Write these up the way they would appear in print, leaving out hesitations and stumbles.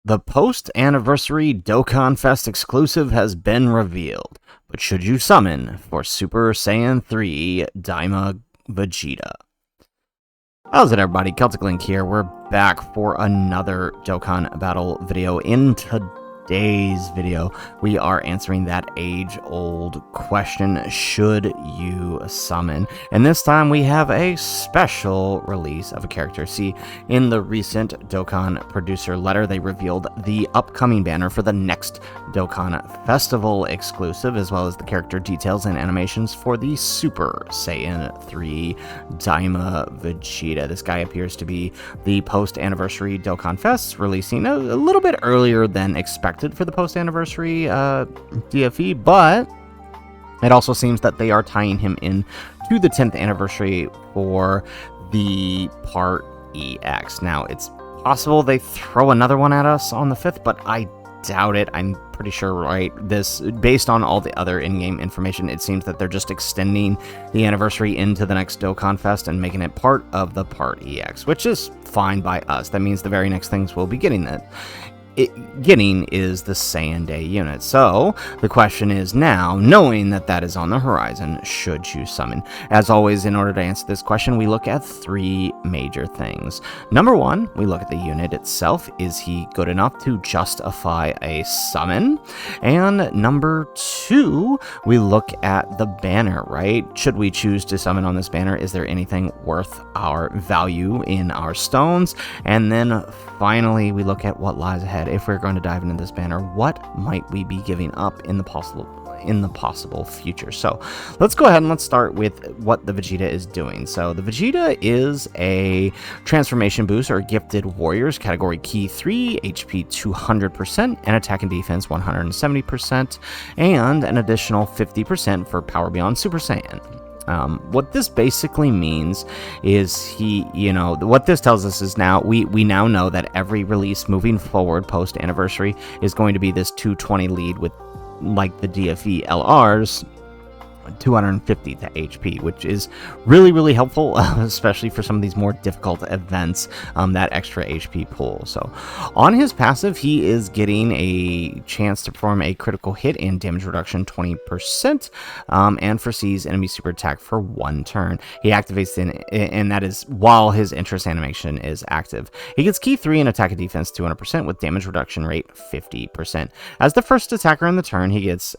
The post-anniversary Dokkan Fest exclusive has been revealed, but should you summon for Super Saiyan 3 DAIMA Vegeta? How's it, everybody? Celtic Link here. We're back for another Dokkan battle video. In today's video, we are answering that age-old question, should you summon? And this time we have a special release of a character. See, in the recent Dokkan producer letter, they revealed the upcoming banner for the next Dokkan Festival exclusive, as well as the character details and animations for the Super Saiyan 3 DAIMA Vegeta. This guy appears to be the post-anniversary Dokkan Fest, releasing a little bit earlier than expected for the post-anniversary DFE, but it also seems that they are tying him in to the 10th anniversary for the Part EX. Now, it's possible they throw another one at us on the 5th, but I doubt it. I'm pretty sure, right? This, based on all the other in-game information, it seems that they're just extending the anniversary into the next Dokkan Fest and making it part of the Part EX, which is fine by us. That means the very next things we'll be getting is the Saiyan Day unit. So the question is now, knowing that that is on the horizon, should you summon? As always, in order to answer this question, we look at three major things. Number one, we look at the unit itself. Is he good enough to justify a summon? And number two, we look at the banner, right? Should we choose to summon on this banner? Is there anything worth our value in our stones? And then finally, we look at what lies ahead. If we're going to dive into this banner, what might we be giving up in the possible future? So let's go ahead and let's start with what the Vegeta is doing. So the Vegeta is a transformation boost or gifted warriors, category key 3, HP 200%, and attack and defense 170%, and an additional 50% for power beyond Super Saiyan. What this basically means is what this tells us is now we now know that every release moving forward post anniversary is going to be this 220 lead with, like the DFE LRs, 250 to HP, which is really helpful, especially for some of these more difficult events, that extra HP pool. So on his passive, he is getting a chance to perform a critical hit and damage reduction 20%, and foresees enemy super attack for 1 turn. He activates and that is while his interest animation is active. He gets key 3 and attack and defense 200% with damage reduction rate 50%. As the first attacker in the turn, he gets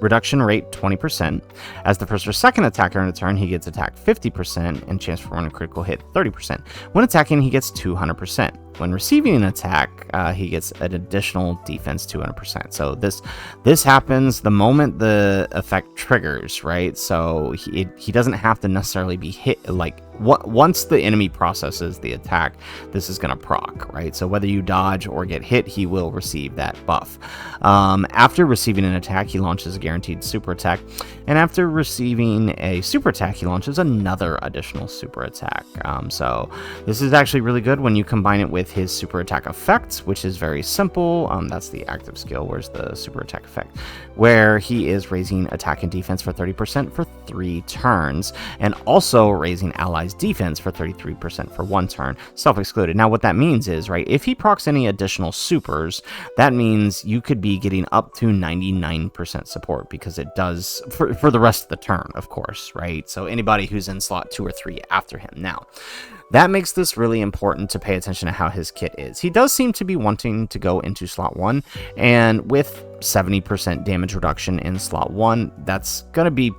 reduction rate 20%. As the first or second attacker in a turn, he gets attack 50% and chance for one critical hit 30%. When attacking, he gets 200%. When receiving an attack, he gets an additional defense 200%. So this happens the moment the effect triggers, right? So he doesn't have to necessarily be hit. Like once the enemy processes the attack, this is going to proc, right? So whether you dodge or get hit, he will receive that buff. After receiving an attack, he launches a guaranteed super attack, and after receiving a super attack, he launches another additional super attack. So this is actually really good when you combine it with his super attack effects, which is very simple. That's the active skill. Where's the super attack effect? Where he is raising attack and defense for 30% for 3 turns, and also raising allies defense for 33% for 1 turn, self-excluded. Now what that means is, right, if he procs any additional supers, that means you could be getting up to 99% support, because it does for the rest of the turn, of course, right? So anybody who's in slot 2 or 3 after him. Now that makes this really important to pay attention to how his kit is. He does seem to be wanting to go into slot 1, and with 70% damage reduction in slot 1, that's going to be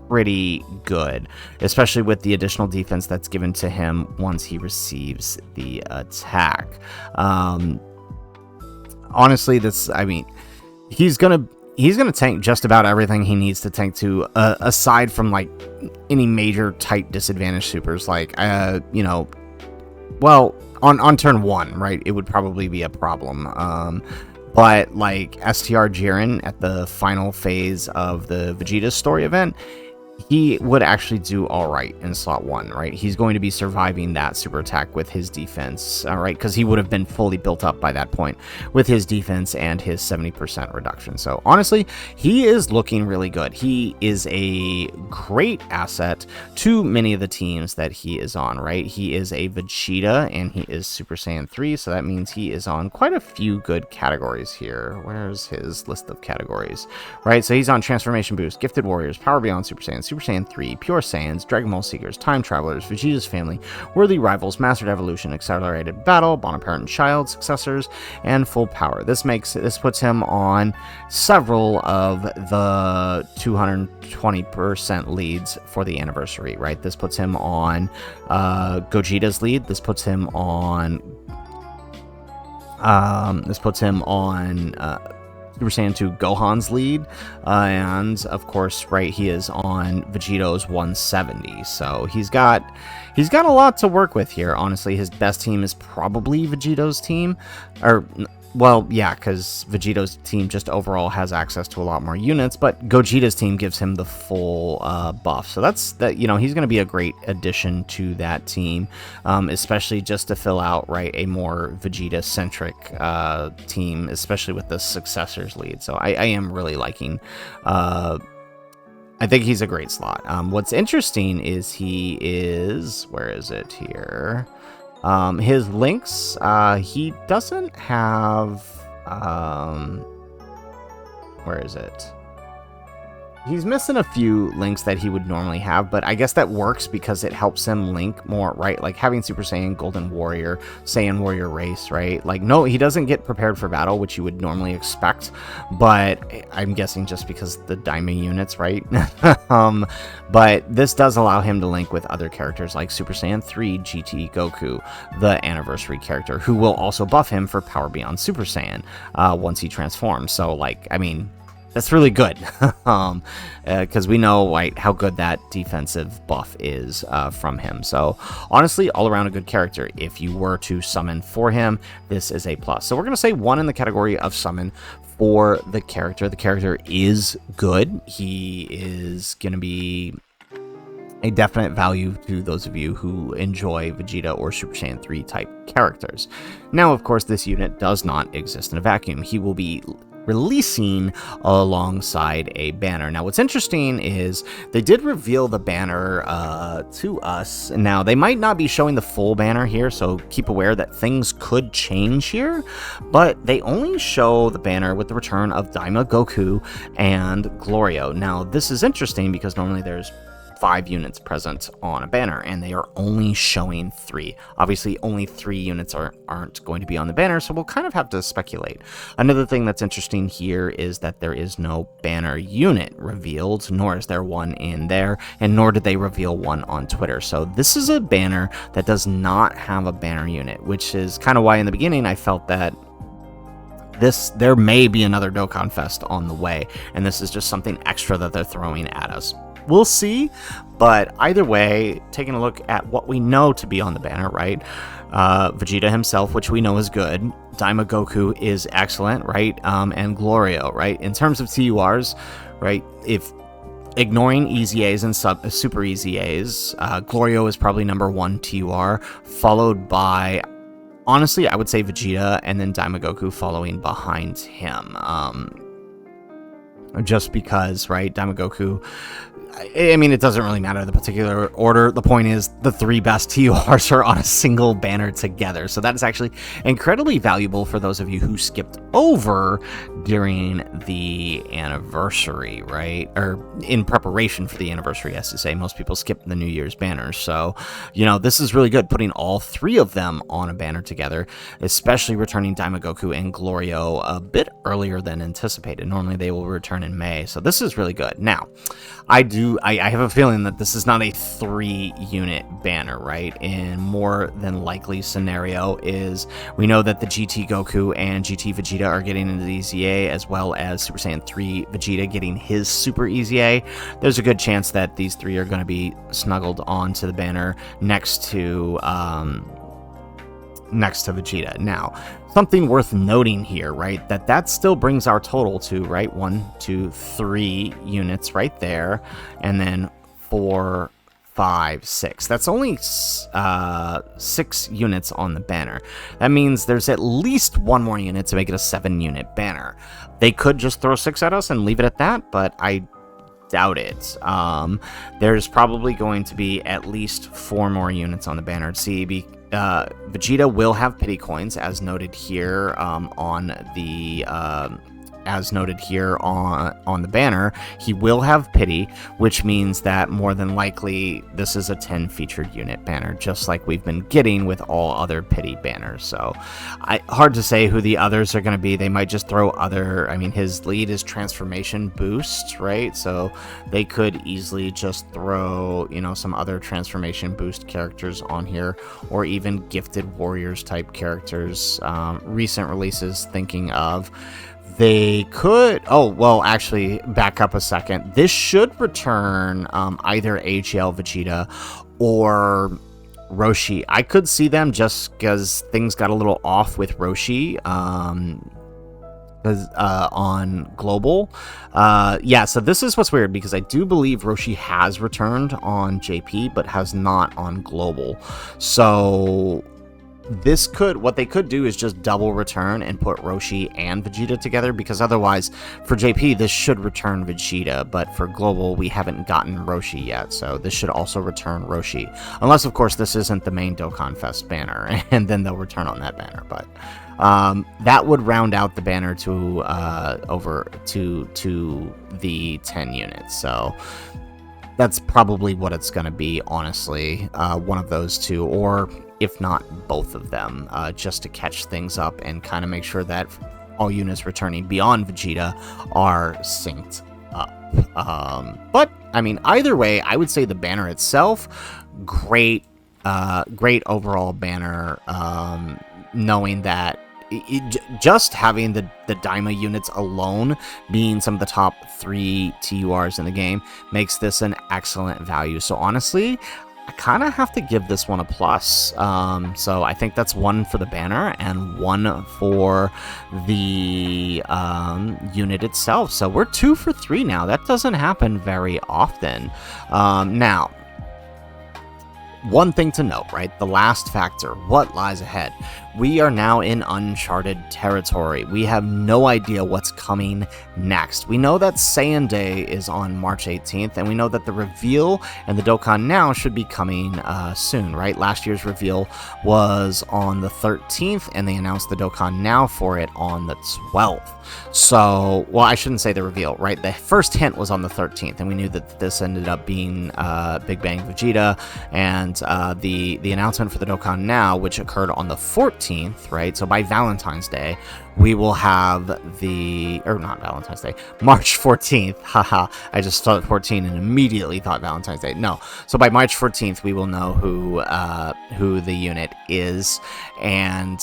pretty good, especially with the additional defense that's given to him once he receives the attack. Honestly, he's gonna tank just about everything he needs to tank to, aside from like any major tight disadvantage supers, like well, on turn 1, right, it would probably be a problem. But like STR Jiren at the final phase of the Vegeta story event, he would actually do all right in slot 1, right? He's going to be surviving that super attack with his defense, all right? Because he would have been fully built up by that point with his defense and his 70% reduction. So honestly, he is looking really good. He is a great asset to many of the teams that he is on, right? He is a Vegeta and he is Super Saiyan 3, so that means he is on quite a few good categories here. Where's his list of categories, right? So he's on Transformation Boost, Gifted Warriors, Power Beyond Super Saiyan, Super Saiyan 3, Pure Saiyans, Dragon Ball Seekers, Time Travelers, Vegeta's Family, Worthy Rivals, Mastered Evolution, Accelerated Battle, Bonaparte Child, Successors, and Full Power. This puts him on several of the 220% leads for the anniversary, right? This puts him on Gogeta's lead. This puts him on Super Saiyan 2 Gohan's lead, and of course, right, he is on Vegeto's 170, so he's got a lot to work with here. Honestly, his best team is probably Vegeto's team, or well, yeah, because Vegeto's team just overall has access to a lot more units, but Gogeta's team gives him the full buff. So he's going to be a great addition to that team, especially just to fill out, right, a more Vegeta-centric team, especially with the Successors lead. So I am really liking. I think he's a great slot. What's interesting is where is it here? His links, he doesn't have, where is it? He's missing a few links that he would normally have, but I guess that works because it helps him link more, right? Like having Super Saiyan, Golden Warrior, Saiyan Warrior Race, right? Like, no, he doesn't get prepared for battle, which you would normally expect, but I'm guessing just because the DAIMA units, right? But this does allow him to link with other characters like Super Saiyan 3 GT Goku, the anniversary character, who will also buff him for Power Beyond Super Saiyan once he transforms. So, like, I mean, that's really good, because we know, right, how good that defensive buff is from him. So honestly, all around a good character. If you were to summon for him, this is a plus. So we're going to say 1 in the category of summon for the character. The character is good. He is going to be a definite value to those of you who enjoy Vegeta or Super Saiyan 3 type characters. Now, of course, this unit does not exist in a vacuum. He will be releasing alongside a banner. Now, what's interesting is they did reveal the banner to us. Now, they might not be showing the full banner here, so keep aware that things could change here, but they only show the banner with the return of DAIMA, Goku, and GLORIO. Now, this is interesting because normally there's 5 units present on a banner, and they are only showing 3. Obviously, only 3 units aren't going to be on the banner, so we'll kind of have to speculate. Another thing that's interesting here is that there is no banner unit revealed, nor is there one in there, and nor did they reveal one on Twitter. So this is a banner that does not have a banner unit, which is kind of why in the beginning I felt that there may be another Dokkan Fest on the way, and this is just something extra that they're throwing at us. We'll see, but either way, taking a look at what we know to be on the banner, right? Vegeta himself, which we know is good. DAIMA Goku is excellent, right? And GLORIO, right? In terms of TURs, right? If ignoring easy A's and super easy A's, GLORIO is probably number 1 TUR, followed by, honestly, I would say Vegeta, and then DAIMA Goku following behind him. Just because, right? DAIMA Goku, I mean, it doesn't really matter the particular order. The point is the 3 best TURs are on a single banner together. So that is actually incredibly valuable for those of you who skipped over during the anniversary, right? Or in preparation for the anniversary, as to say. Most people skip the New Year's banners. So, you know, this is really good, putting all 3 of them on a banner together, especially returning DAIMA Goku and GLORIO a bit earlier than anticipated. Normally they will return in May. So this is really good. Now, I have a feeling that this is not a 3-unit banner, right? And more than likely scenario is we know that the GT Goku and GT Vegeta are getting into the EZA, as well as Super Saiyan 3 Vegeta getting his Super EZA. There's a good chance that these 3 are going to be snuggled onto the banner next to Vegeta. Now, something worth noting here, right, that still brings our total to, right, 1, 2, 3 units right there, and then 4, 5, 6. That's only 6 units on the banner. That means there's at least one more unit to make it a 7-unit banner. They could just throw 6 at us and leave it at that, but I doubt it. There's probably going to be at least 4 more units on the banner. See, Vegeta will have pity coins, as noted here on the banner. He will have pity, which means that more than likely this is a 10 featured unit banner, just like we've been getting with all other pity banners. So hard to say who the others are going to be. They might just throw other, I mean, his lead is transformation boost, right? So they could easily just throw, you know, some other transformation boost characters on here, or even gifted warriors type characters. Recent releases thinking of, they could, oh, well, actually, back up a second. This should return either AGL Vegeta or Roshi. I could see them just because things got a little off with Roshi on Global. Yeah, so this is what's weird, because I do believe Roshi has returned on JP, but has not on Global. So this could, what they could do is just double return and put Roshi and Vegeta together, because otherwise for JP this should return Vegeta, but for Global we haven't gotten Roshi yet, so this should also return Roshi, unless of course this isn't the main Dokkan Fest banner, and then they'll return on that banner. But that would round out the banner to over to the 10 units. So that's probably what it's going to be, honestly, one of those two, or if not both of them, just to catch things up and kind of make sure that all units returning beyond Vegeta are synced up. But, I mean, either way, I would say the banner itself, great overall banner, knowing that just having the DAIMA units alone being some of the top 3 TURs in the game makes this an excellent value. So honestly, I kind of have to give this one a plus. So I think that's 1 for the banner and 1 for the unit itself. So we're 2 for 3 now. That doesn't happen very often. Now, one thing to note, right? The last factor, what lies ahead? We are now in uncharted territory. We have no idea what's coming next. We know that Saiyan Day is on March 18th, and we know that the reveal and the Dokkan Now should be coming soon, right? Last year's reveal was on the 13th, and they announced the Dokkan Now for it on the 12th. So, well, I shouldn't say the reveal, right? The first hint was on the 13th, and we knew that this ended up being Big Bang Vegeta, and the announcement for the Dokkan Now, which occurred on the 14th, right? So by Valentine's Day, we will have not Valentine's Day, March 14th. Haha, I just thought 14 and immediately thought Valentine's Day. No. So by March 14th, we will know who the unit is, and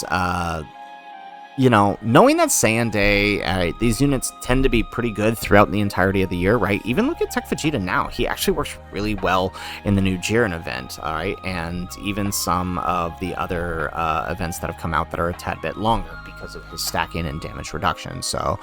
you know, knowing that Saiyan Day, these units tend to be pretty good throughout the entirety of the year, right? Even look at Tech Vegeta now. He actually works really well in the new Jiren event, all right? And even some of the other events that have come out that are a tad bit longer because of his stacking and damage reduction. So,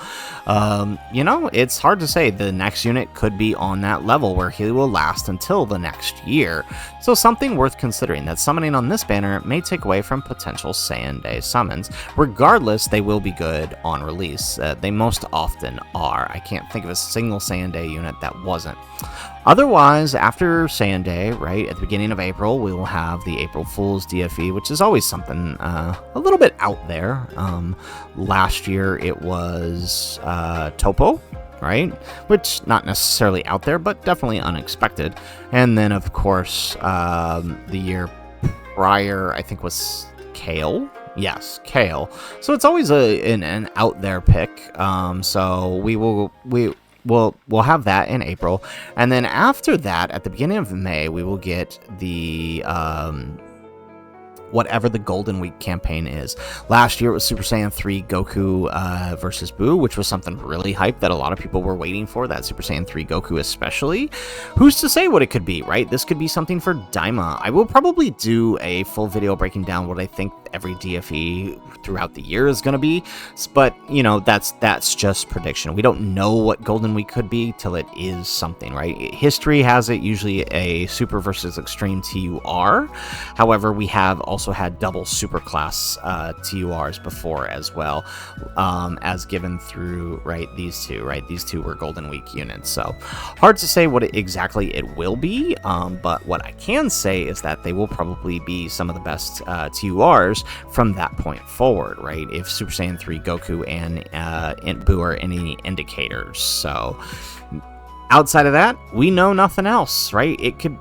you know, it's hard to say. The next unit could be on that level where he will last until the next year. So something worth considering, that summoning on this banner may take away from potential Saiyan Day summons. Regardless, they will be good on release. They most often are. I can't think of a single Saiyan Day unit that wasn't. Otherwise, after Saiyan Day, right, at the beginning of April, we will have the April Fool's DFE, which is always something a little bit out there. Last year, it was Topo, right? Which, not necessarily out there, but definitely unexpected. And then, of course, the year prior, I think, was Kale. Yes, Kale. So it's always an out there pick. So we'll have that in April, and then after that, at the beginning of May, we will get the whatever the Golden Week campaign is. Last year it was Super Saiyan 3 Goku versus Buu, which was something really hype that a lot of people were waiting for, that Super Saiyan 3 Goku especially. Who's to say what it could be, right? This could be something for DAIMA. I will probably do a full video breaking down what I think every DFE throughout the year is going to be, but you know, that's just prediction. We don't know what Golden Week could be till it is something, right? History has it usually a Super versus Extreme TUR. However, we have also had double Super Class TURs before as well, as given through, right, these two were Golden Week units. So hard to say what exactly it will be, but what I can say is that they will probably be some of the best TURs from that point forward, right? If Super Saiyan 3 Goku and Buu are any indicators. So outside of that, we know nothing else, right? It could,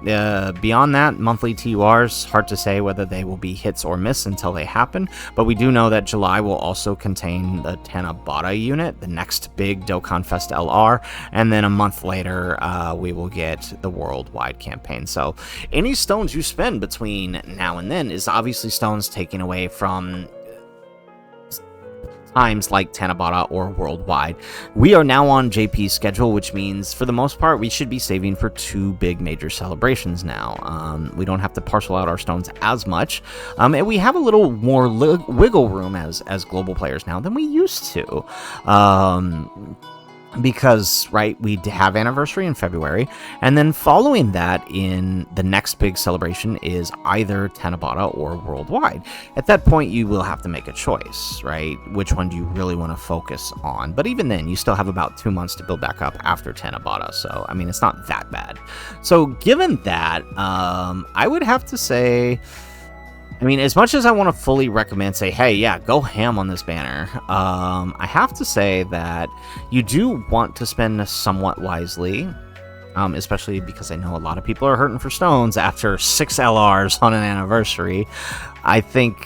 beyond that, monthly TURs, hard to say whether they will be hits or miss until they happen, but we do know that July will also contain the Tanabata unit, the next big Dokkan Fest LR, and then a month later, we will get the worldwide campaign. So any stones you spend between now and then is obviously stones taken away from times like Tanabata or worldwide. We are now on JP's schedule, which means for the most part we should be saving for 2 big major celebrations now. We don't have to parcel out our stones as much, and we have a little more wiggle room as global players now than we used to. Because, right, we have anniversary in February, and then following that, in the next big celebration is either Tanabata or worldwide. At that point, you will have to make a choice, right? Which one do you really want to focus on? But even then, you still have about 2 months to build back up after Tanabata, so, I mean, it's not that bad. So, given that, I would have to say, I mean, as much as I want to fully recommend, say, hey, yeah, go ham on this banner, I have to say that you do want to spend somewhat wisely, especially because I know a lot of people are hurting for stones after 6 LRs on an anniversary. I think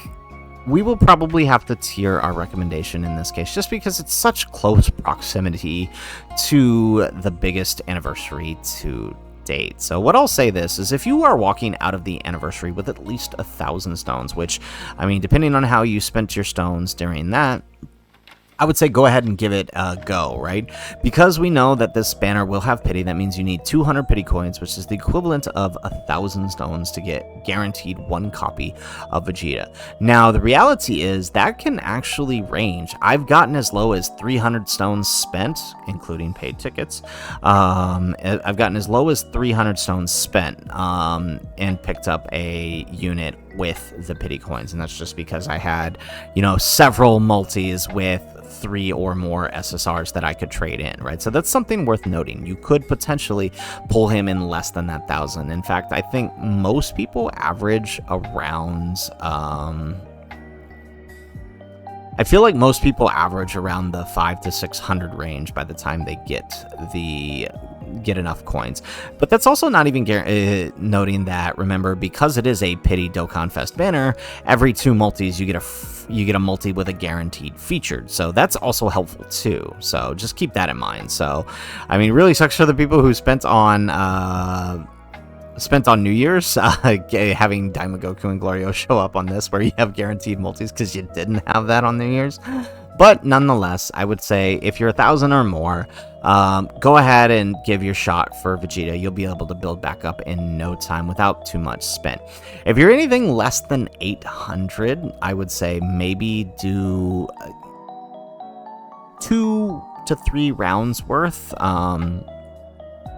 we will probably have to tier our recommendation in this case, just because it's such close proximity to the biggest anniversary to date. So what I'll say this is, if you are walking out of the anniversary with at least 1,000 stones, which, I mean, depending on how you spent your stones during that, I would say go ahead and give it a go, right? Because we know that this banner will have pity, that means you need 200 pity coins, which is the equivalent of 1,000 stones to get guaranteed 1 copy of Vegeta. Now, the reality is that can actually range. I've gotten as low as 300 stones spent, including paid tickets. I've gotten as low as 300 stones spent, and picked up a unit with the pity coins, and that's just because I had, you know, several multis with 3 or more SSRs that I could trade in, right? So that's something worth noting. You could potentially pull him in less than that 1,000. In fact, I think most people average around, I feel like most people average around the 500 to 600 range by the time they get enough coins. But that's also not even noting that, remember, because it is a pity Dokkan Fest banner, every 2 multis you get a multi with a guaranteed featured, so that's also helpful too. So just keep that in mind. So, I mean, really sucks for the people who spent on New Year's having DAIMA Goku and GLORIO show up on this, where you have guaranteed multis because you didn't have that on New Year's. But nonetheless, I would say if you're 1,000 or more, go ahead and give your shot for Vegeta. You'll be able to build back up in no time without too much spent. If you're anything less than 800, I would say maybe do 2 to 3 rounds worth,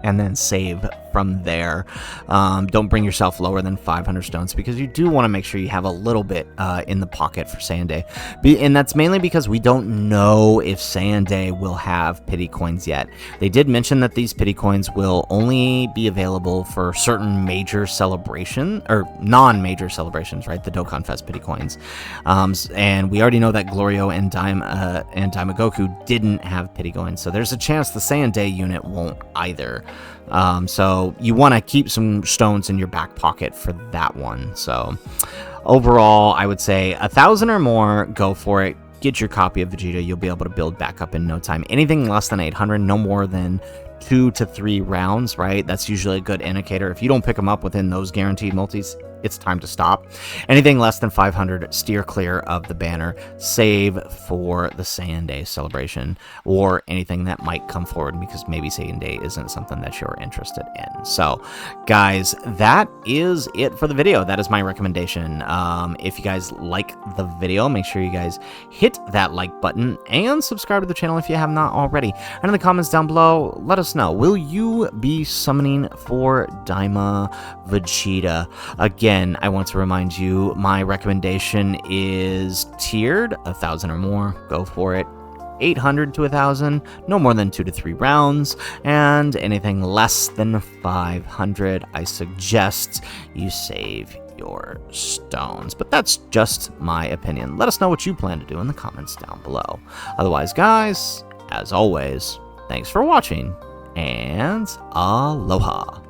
and then save from there. Don't bring yourself lower than 500 stones, because you do want to make sure you have a little bit in the pocket for Saiyan Day. And that's mainly because we don't know if Saiyan Day will have pity coins yet. They did mention that these pity coins will only be available for certain major celebration, or non-major celebrations, right? The Dokkan Fest pity coins. And we already know that GLORIO and DAIMA Goku didn't have pity coins, so there's a chance the Saiyan Day unit won't either. So you want to keep some stones in your back pocket for that one. So overall, I would say 1,000 or more, go for it. Get your copy of Vegeta. You'll be able to build back up in no time. Anything less than 800, no more than 2 to 3 rounds, right? That's usually a good indicator. If you don't pick them up within those guaranteed multis, it's time to stop. Anything less than 500, steer clear of the banner. Save for the Saiyan Day celebration or anything that might come forward, because maybe Saiyan Day isn't something that you're interested in. So, guys, that is it for the video. That is my recommendation. If you guys like the video, make sure you guys hit that like button and subscribe to the channel if you have not already. And in the comments down below, let us know, will you be summoning for DAIMA Vegeta? Again, I want to remind you, my recommendation is tiered, 1,000 or more, go for it. 800 to 1,000, no more than 2 to 3 rounds, and anything less than 500, I suggest you save your stones. But that's just my opinion. Let us know what you plan to do in the comments down below. Otherwise, guys, as always, thanks for watching, and aloha.